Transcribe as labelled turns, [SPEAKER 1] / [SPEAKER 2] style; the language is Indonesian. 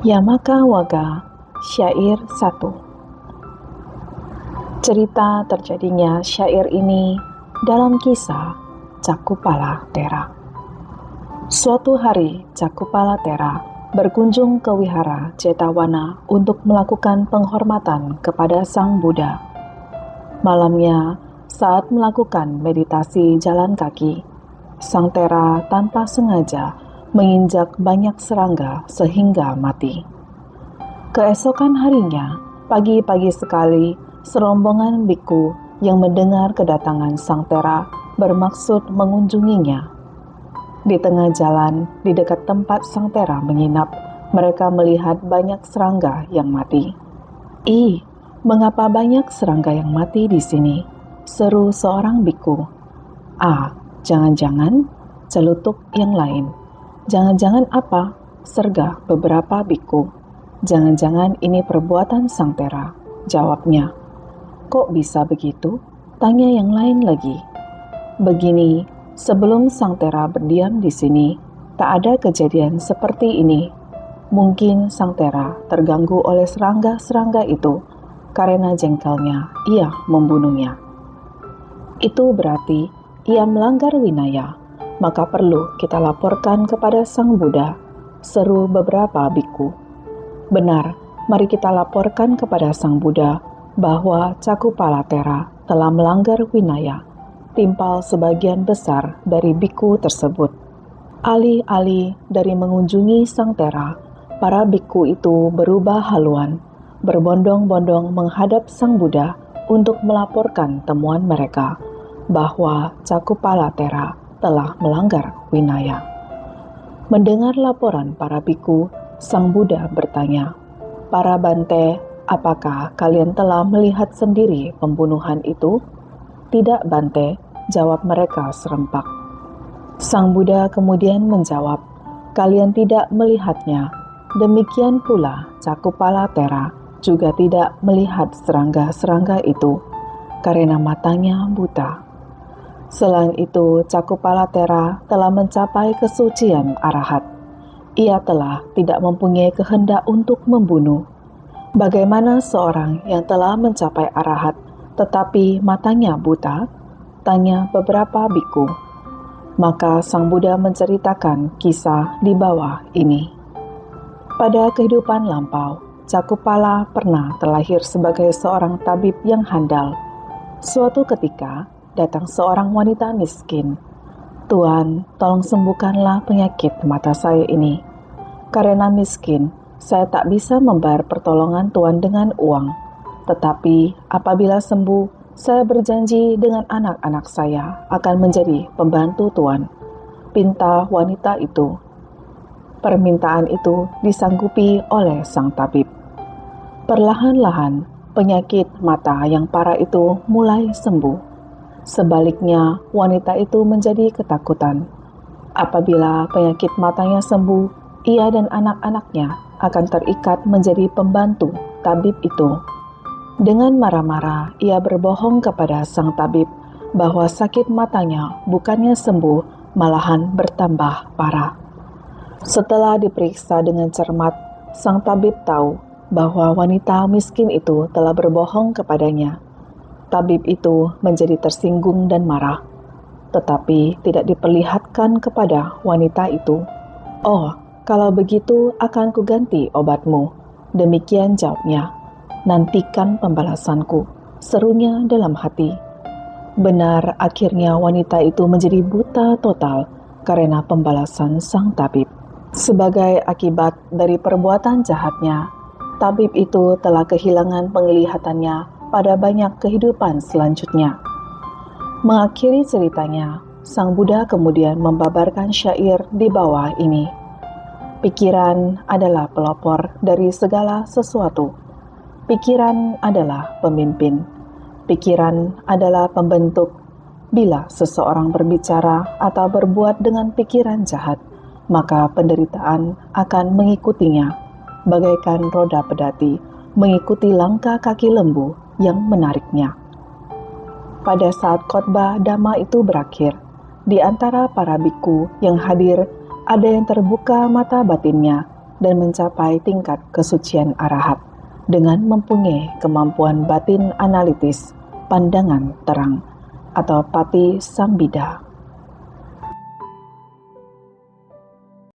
[SPEAKER 1] Yamaka Waga, Syair 1. Cerita terjadinya syair ini dalam kisah Cakupala Thera. Suatu hari, Cakupala Thera berkunjung ke wihara Cetawana untuk melakukan penghormatan kepada Sang Buddha. Malamnya, saat melakukan meditasi jalan kaki, Sang Thera tanpa sengaja menginjak banyak serangga sehingga mati. Keesokan harinya, pagi-pagi sekali, serombongan biku yang mendengar kedatangan Sang Thera bermaksud mengunjunginya. Di tengah jalan, di dekat tempat Sang Thera menginap, mereka melihat banyak serangga yang mati. "Ih, mengapa banyak serangga yang mati di sini?" seru seorang biku. "Ah, jangan-jangan," celutuk yang lain. "Jangan-jangan apa?" sergah beberapa biku. "Jangan-jangan ini perbuatan Sang Thera," jawabnya. "Kok bisa begitu?" tanya yang lain lagi. "Begini, sebelum Sang Thera berdiam di sini, tak ada kejadian seperti ini. Mungkin Sang Thera terganggu oleh serangga-serangga itu, karena jengkelnya ia membunuhnya. Itu berarti ia melanggar winaya, maka perlu kita laporkan kepada Sang Buddha," seru beberapa biku. "Benar, mari kita laporkan kepada Sang Buddha bahwa Cakupala Thera telah melanggar winaya," timpal sebagian besar dari biku tersebut. Alih-alih dari mengunjungi Sang Thera, para biku itu berubah haluan, berbondong-bondong menghadap Sang Buddha untuk melaporkan temuan mereka bahwa Cakupala Thera telah melanggar winaya. Mendengar laporan para biku, Sang Buddha bertanya, "Para Bante, apakah kalian telah melihat sendiri pembunuhan itu?" "Tidak, Bante," jawab mereka serempak. Sang Buddha kemudian menjawab, "Kalian tidak melihatnya. Demikian pula Cakupala Thera juga tidak melihat serangga-serangga itu, karena matanya buta. Selain itu, Cakupala Thera telah mencapai kesucian arahat. Ia telah tidak mempunyai kehendak untuk membunuh. Bagaimana seorang yang telah mencapai arahat tetapi matanya buta?" tanya beberapa biku. Maka Sang Buddha menceritakan kisah di bawah ini. Pada kehidupan lampau, Cakupala pernah terlahir sebagai seorang tabib yang handal. Suatu ketika, datang seorang wanita miskin. "Tuan, tolong sembuhkanlah penyakit mata saya ini. Karena miskin, saya tak bisa membayar pertolongan Tuan dengan uang. Tetapi apabila sembuh, saya berjanji dengan anak-anak saya akan menjadi pembantu Tuan," pinta wanita itu. Permintaan itu disanggupi oleh sang tabib. Perlahan-lahan, penyakit mata yang parah itu mulai sembuh. Sebaliknya, wanita itu menjadi ketakutan. Apabila penyakit matanya sembuh, ia dan anak-anaknya akan terikat menjadi pembantu tabib itu. Dengan marah-marah, ia berbohong kepada sang tabib bahwa sakit matanya bukannya sembuh, malahan bertambah parah. Setelah diperiksa dengan cermat, sang tabib tahu bahwa wanita miskin itu telah berbohong kepadanya. Tabib itu menjadi tersinggung dan marah, tetapi tidak diperlihatkan kepada wanita itu. "Oh, kalau begitu akan kuganti obatmu," demikian jawabnya. "Nantikan pembalasanku," serunya dalam hati. Benar, akhirnya wanita itu menjadi buta total karena pembalasan sang tabib. Sebagai akibat dari perbuatan jahatnya, tabib itu telah kehilangan penglihatannya pada banyak kehidupan selanjutnya. Mengakhiri ceritanya, Sang Buddha kemudian membabarkan syair di bawah ini. "Pikiran adalah pelopor dari segala sesuatu. Pikiran adalah pemimpin. Pikiran adalah pembentuk. Bila seseorang berbicara atau berbuat dengan pikiran jahat, maka penderitaan akan mengikutinya, bagaikan roda pedati mengikuti langkah kaki lembu yang menariknya." Pada saat khotbah Dhamma itu berakhir, di antara para biku yang hadir, ada yang terbuka mata batinnya dan mencapai tingkat kesucian arahat dengan mempunyai kemampuan batin analitis, pandangan terang, atau pati sambida.